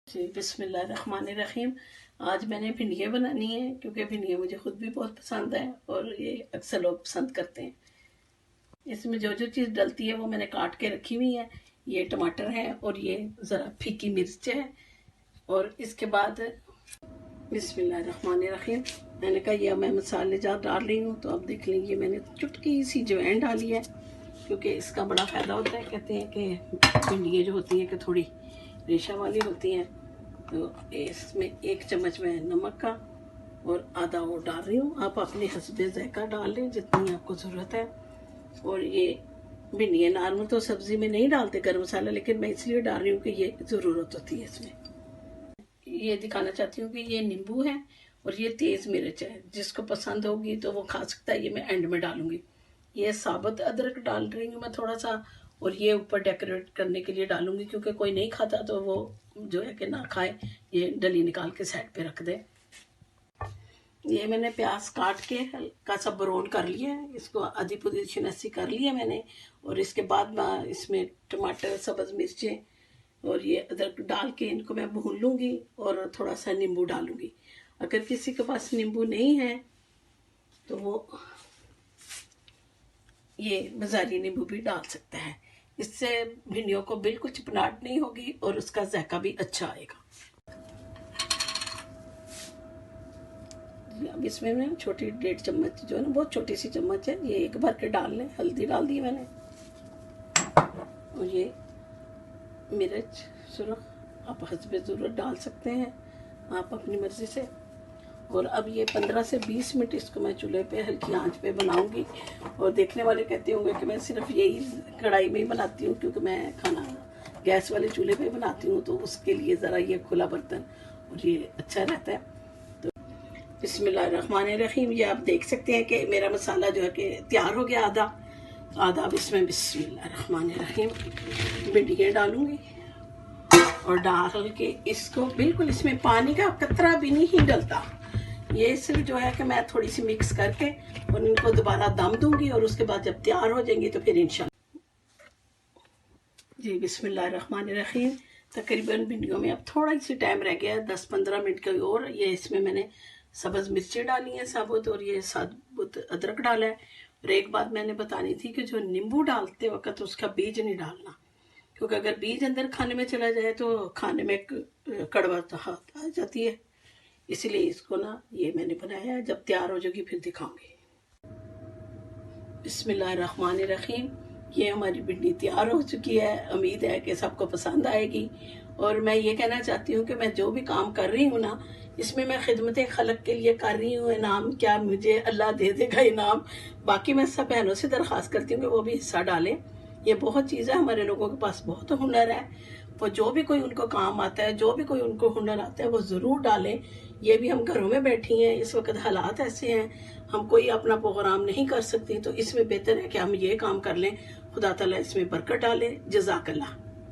जी बिस्मिल्लाहिर्रहमानिर्रहीम। आज मैंने भिंडियाँ बनानी है क्योंकि भिंडियाँ मुझे खुद भी बहुत पसंद है और ये अक्सर लोग पसंद करते हैं। इसमें जो जो चीज़ डलती है वो मैंने काट के रखी हुई है। ये टमाटर है और ये ज़रा फीकी मिर्च है। और इसके बाद बिस्मिल्लाहिर्रहमानिर्रहीम, मैंने कहा यह मैं मसाले जार डाल रही हूँ। तो अब देख लेंगे, मैंने चुटकी सी अजवाइन डाली है क्योंकि इसका बड़ा फ़ायदा होता है। कहते हैं कि भिंडियाँ जो होती हैं कि थोड़ी रेशा वाली होती हैं। तो इसमें 1 चम्मच मैं नमक का और आधा वो डाल रही हूँ। आप अपने हस्बे ज़ायका डाल लें जितनी आपको ज़रूरत है। और ये भिंडियाँ नॉर्मल तो सब्ज़ी में नहीं डालते गरम मसाला, लेकिन मैं इसलिए डाल रही हूँ कि ये ज़रूरत होती है इसमें। ये दिखाना चाहती हूँ कि ये नींबू है और ये तेज़ मिर्च है। जिसको पसंद होगी तो वो खा सकता है। ये मैं एंड में डालूंगी। ये साबुत अदरक डाल रही हूँ मैं थोड़ा सा, और ये ऊपर डेकोरेट करने के लिए डालूंगी क्योंकि कोई नहीं खाता तो वो जो है कि ना खाए, ये डली निकाल के साइड पे रख दे। ये मैंने प्याज काट के हल्का सा ब्राउन कर लिया है, इसको आधी पूरी छिनसी कर लिया मैंने। और इसके बाद मैं इसमें टमाटर, सब्ज़ मिर्चें और ये अदरक डाल के इनको मैं भून लूँगी और थोड़ा सा नींबू डालूँगी। अगर किसी के पास नींबू नहीं है तो वो ये बाजारी नींबू भी डाल सकता है। इससे भिंडियों को बिल्कुल चिपनाहट नहीं होगी और उसका जायका भी अच्छा आएगा। अब इसमें मैं छोटी 1.5 चम्मच जो है ना, बहुत छोटी सी चम्मच है, ये एक भर के डाल लें। हल्दी डाल दी मैंने और ये मिर्च सुरख आप हस्बे ज़रूरत डाल सकते हैं, आप अपनी मर्ज़ी से। और अब ये 15 से 20 मिनट इसको मैं चूल्हे पे हल्की आंच पे बनाऊंगी। और देखने वाले कहते होंगे कि मैं सिर्फ यही कढ़ाई में ही बनाती हूँ क्योंकि मैं खाना गैस वाले चूल्हे पे बनाती हूँ, तो उसके लिए ज़रा ये खुला बर्तन और ये अच्छा रहता है। तो बिस्मिल्लाहिर्रहमानिर्रहीम, ये आप देख सकते हैं कि मेरा मसाला जो है कि तैयार हो गया आधा। अब इसमें बिस्मिल्लाहिर्रहमानिर्रहीम भिंडियाँ डालूंगी और डाल के इसको बिल्कुल, इसमें पानी का कतरा भी नहीं डलता। ये सिर्फ जो है कि मैं थोड़ी सी मिक्स करके और इनको दोबारा दम दूंगी और उसके बाद जब तैयार हो जाएंगे तो फिर इंशाल्लाह। जी बिस्मिल्लाहिर्रहमानिर्रहीम, तकरीबन भिंडियों में अब थोड़ा सी टाइम रह गया है, 10-15 मिनट का। और ये इसमें मैंने सब्ज़ मिर्चें डाली हैं साबुत और ये साबुत अदरक डाला है। और एक बात मैंने बतानी थी कि जो नींबू डालते वक्त उसका बीज नहीं डालना, क्योंकि अगर बीज अंदर खाने में चला जाए तो खाने में कड़वा आ जाती है। इसलिए इसको ना, ये मैंने बनाया है, जब तैयार हो जाएगी फिर दिखाऊंगी। बिस्मिल्लाहिर्रहमानिर्रहीम, ये हमारी भिंडी तैयार हो चुकी है। उम्मीद है कि सबको पसंद आएगी। और मैं ये कहना चाहती हूँ कि मैं जो भी काम कर रही हूँ ना, इसमें मैं खिदमत खलक के लिए कर रही हूँ। इनाम क्या, मुझे अल्लाह दे देगा इनाम। बाकी मैं सब बहनों से दरख्वास्त करती हूँ कि वो भी हिस्सा डालें। ये बहुत चीज़ है, हमारे लोगों के पास बहुत हुनर है। वो जो भी कोई उनको काम आता है, जो भी कोई उनको हुनर आता है, वो ज़रूर डालें। ये भी हम घरों में बैठी हैं, इस वक्त हालात ऐसे हैं, हम कोई अपना प्रोग्राम नहीं कर सकते, तो इसमें बेहतर है कि हम ये काम कर लें। खुदा ताला इसमें बरकत डाले। जज़ाकल्लाह।